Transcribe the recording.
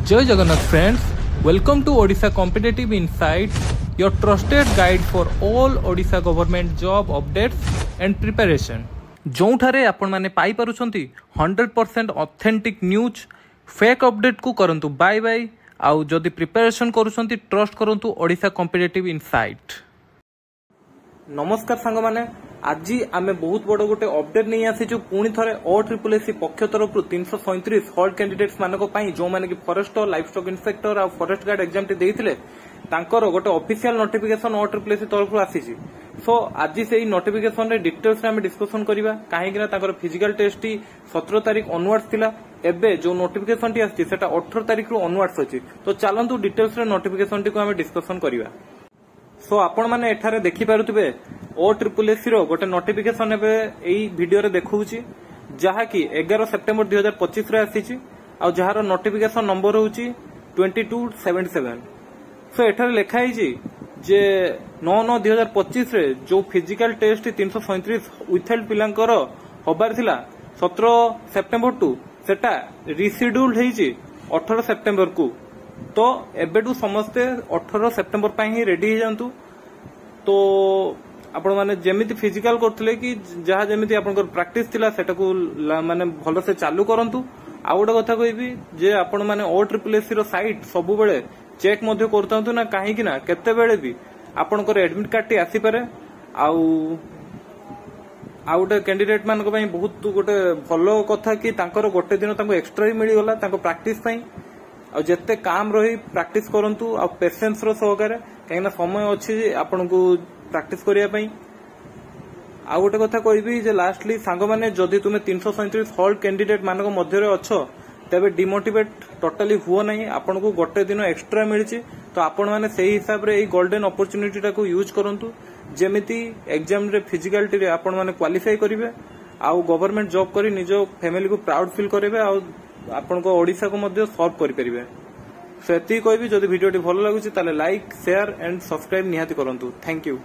Jai Jagannath friends, welcome to Odisha Competitive Insights, your trusted guide for all Odisha government job updates and preparation. जोठारे आपण माने पाई पारुछंती 100% authentic news fake update को करंतु bye bye आउ जदि preparation करूछंती trust करंतु Odisha competitive insight. नमस्कार सांग माने आज आमे बहुत बड़ गोटे अपडेट नहीं आसीचु पुणी थरे OSSC पक्ष तरफ 337 हॉल्ड कैंडिडेट्स मानको पई जो माने कि फॉरेस्टर लाइफ स्टॉक इंस्पेक्टर आ फॉरेस्ट गार्ड एग्जाम टी देइथिले तांकर गोटे ऑफिशियल नोटिफिकेशन OSSC तरफ आसीची। सो आज से नोटिफिकेशन रे डिटेल्स रे आमे डिस्कशन करिबा काहे कि ना तांकर फिजिकल टेस्ट टी 17 तारिख ऑनवर्ड्स थिला एबे जो नोटिफिकेशन टी आसी सेटा 18 तारिख रु ऑनवर्ड्स अछि। तो चलंतु डिटेल्स रे नोटिफिकेशन टी को आमे डिस्कशन करिबा। सो आपण माने एठारे देखि पारुथिबे OSSC रो गोटे नोटिफिकेशन एबे एई वीडियो रे देखौची जहा कि 11 सेप्टेम्बर 2025 रे आसीची आ जहार नोटिफिकेशन नंबर होची 2277। सो एठारे लिखा हिची जे 9/9/2025 रे जो फिजिकल टेस्ट 337 विथहेल्ड पिलांकर होबार थिला 17 सेप्टेम्बर टू सेटा रिशेड्यूल्ड हेची 18 सेप्टेम्बर को। तो एबेटू समस्ते 18 सेप्टेम्बर पाई ही रेडी हो जांतु। तो आपण माने जेमिति फिजिकल करथले कि जहा जेमिति आपनकर प्रैक्टिस थिला सेटा को माने भलो से चालू करंतु। आ गोटे कथा कहबी जे आपण माने OSSC रो साइट सबु बेले चेक मध्ये करतंतु ना काहे कि ना केते बेले भी आपनकर एडमिट कार्ड टी आसी पारे। गोटे कैंडिडेट मान बहुत गोटे भलो कथा कि तांकर गोटे दिन तांको एक्स्ट्रा ही मिली गला तांको प्रैक्टिस पई। आ जेते काम रही प्रैक्टिस करंतु आ पेशेंस रो सहकारे काहेना समय अछि आपन को प्रैक्टिस करिया पई। आ गोटे कथा कहबी जे लास्टली सांग माने जदि तुमे 337 हॉल्ड कैंडिडेट मानको मध्य रे अछो तबे डिमोटिवेट टोटली हुओ नहीं। आपन को गोटे दिन एक्स्ट्रा मिलची तो आपण माने सेही हिसाब रे एई गोल्डन अपॉर्चुनिटी टा को यूज करंतु जेमिति एग्जाम रे फिजिकलिटी रे आपण माने क्वालिफाई करिवे आ गवर्नमेंट जॉब करी निजो फैमिली को प्राउड फील करिवे आ आपण को ओडिसा को मध्य सर्व करि परिवे। सो एति कहबी जदि वीडियोटी भलो लागुची ताले लाइक शेयर एंड सब्सक्राइब निहाती करंतु। Thank you.